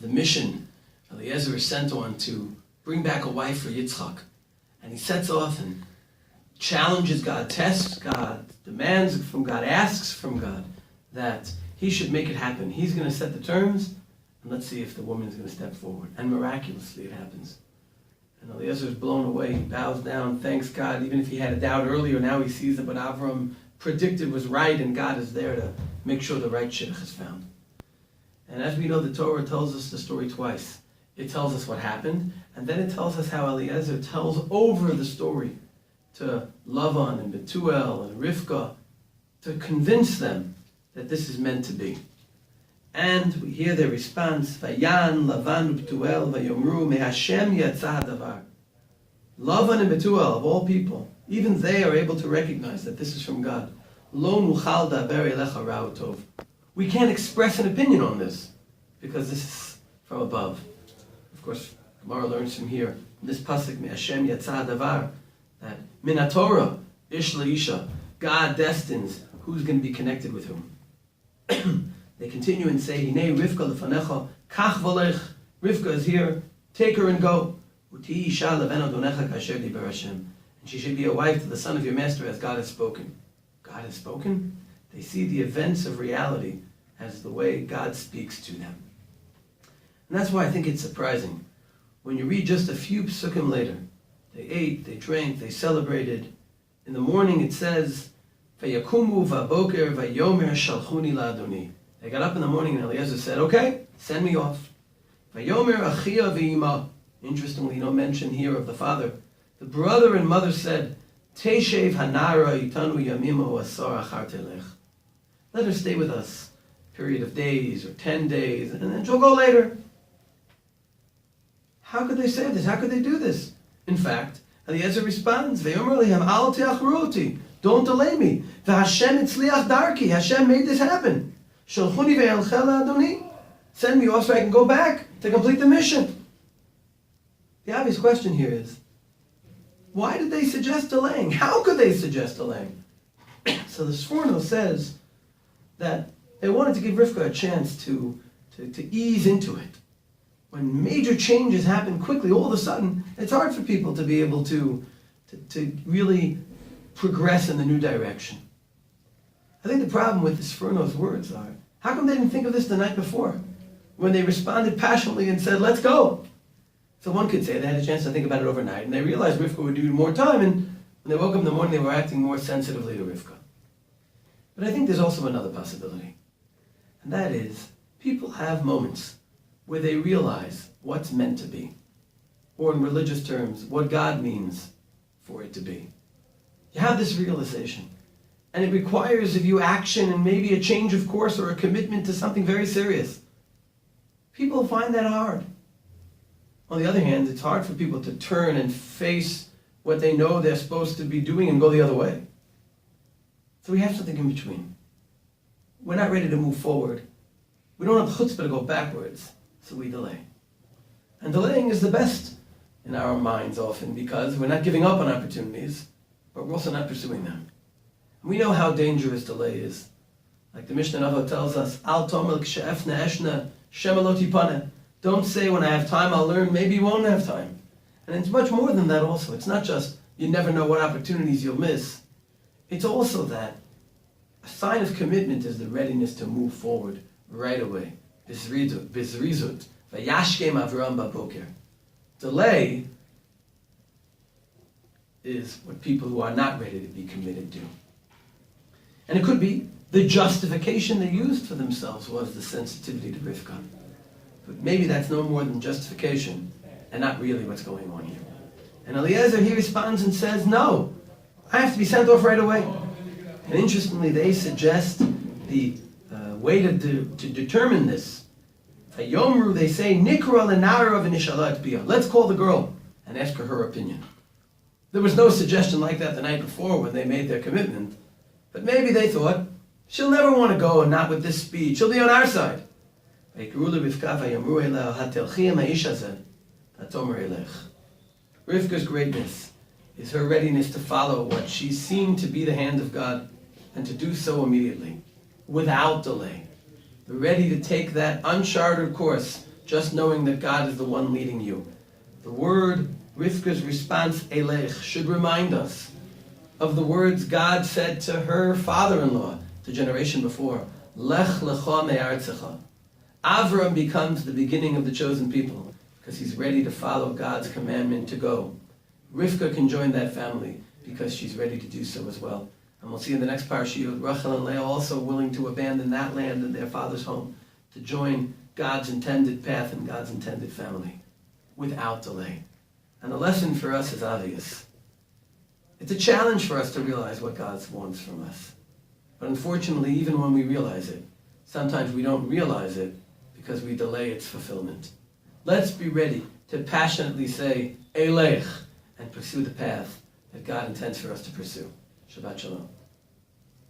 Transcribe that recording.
the mission Eliezer is sent on to bring back a wife for Yitzchak. And he sets off and challenges God, tests God, demands from God, asks from God that he should make it happen. He's going to set the terms, and let's see if the woman is going to step forward. And miraculously it happens. And Eliezer is blown away. He bows down, thanks God. Even if he had a doubt earlier, now he sees that what Avram predicted was right, and God is there to make sure the right shidduch is found. And as we know, the Torah tells us the story twice. It tells us what happened, and then it tells us how Eliezer tells over the story to Lavan and Betuel and Rivka to convince them that this is meant to be. And we hear their response, Vayan, Lavan, Betuel, Vayomru, Me Hashem yatzah hadavar. Lavan and Betuel, of all people, even they are able to recognize that this is from God. Lo nuchal daber elecha ra'u tov. We can't express an opinion on this, because this is from above. Of course, Gemara learns from here, this pasuk, Me Hashem yatzah hadavar, that min haTorah, ish la'isha, God destines who's going to be connected with whom. They continue and say, Hinei Rivka lefanecha, kach v'lech, Rivka is here, take her and go. Uti isha leven adonecha kasher diber Hashem. And she should be a wife to the son of your master as God has spoken. God has spoken? They see the events of reality as the way God speaks to them. And that's why I think it's surprising. When you read just a few psukim later, they ate, they drank, they celebrated. In the morning it says, Vayakumu va'boker vayomer shalchuni la'adoni. They got up in the morning and Eliezer said, okay, send me off. Vayomer achia v'ima. Interestingly, no mention here of the father. The brother and mother said, Teshev hanara itanu yamimu asar achar telech. Let her stay with us a period of days or 10 days, and then she'll go later. How could they say this? How could they do this? In fact, Eliezer responds, Vayomer lehem al te'achruoti. Don't delay me. V'Hashem itzliach darki. Hashem made this happen. Shalchuni ve'elchel adoni. Send me off so I can go back to complete the mission. The obvious question here is, why did they suggest delaying? How could they suggest delaying? So the Sforno says that they wanted to give Rivka a chance to ease into it. When major changes happen quickly, all of a sudden, it's hard for people to be able to really progress in the new direction. I think the problem with the Sforno's words are, how come they didn't think of this the night before, when they responded passionately and said, let's go? So one could say they had a chance to think about it overnight, and they realized Rivka would need more time, and when they woke up in the morning, they were acting more sensitively to Rivka. But I think there's also another possibility, and that is, people have moments where they realize what's meant to be, or in religious terms, what God means for it to be. You have this realization, and it requires of you action and maybe a change of course or a commitment to something very serious. People find that hard. On the other hand, it's hard for people to turn and face what they know they're supposed to be doing and go the other way. So we have something in between. We're not ready to move forward. We don't have the chutzpah to go backwards, so we delay. And delaying is the best in our minds often because we're not giving up on opportunities, but we're also not pursuing them. We know how dangerous delay is. Like the Mishnah Navo tells us, Al tomer k'she'efna eshna shema lo tipane. Don't say when I have time I'll learn, maybe you won't have time. And it's much more than that also. It's not just you never know what opportunities you'll miss. It's also that a sign of commitment is the readiness to move forward right away. Bizrizut, vayashkem Avram baboker. Delay is what people who are not ready to be committed do. And it could be the justification they used for themselves was the sensitivity to Rivka. But maybe that's no more than justification and not really what's going on here. And Eliezer, he responds and says, no, I have to be sent off right away. And interestingly, they suggest the way to determine this. Vayomru, they say, Nikra lenara v'nishalat bia. Let's call the girl and ask her opinion. There was no suggestion like that the night before when they made their commitment. But maybe they thought, she'll never want to go and not with this speed. She'll be on our side. Rivka's greatness is her readiness to follow what she's seen to be the hand of God and to do so immediately, without delay. Ready to take that uncharted course just knowing that God is the one leading you. The word, Rivka's response, Elech, should remind us of the words God said to her father-in-law, the generation before, Lech lecha me'artzecha. Avram becomes the beginning of the chosen people because he's ready to follow God's commandment to go. Rivka can join that family because she's ready to do so as well. And we'll see in the next parsha, Rachel and Leah also willing to abandon that land and their father's home to join God's intended path and God's intended family without delay. And the lesson for us is obvious. It's a challenge for us to realize what God wants from us. But unfortunately, even when we realize it, sometimes we don't realize it because we delay its fulfillment. Let's be ready to passionately say, Elech, and pursue the path that God intends for us to pursue. Shabbat Shalom.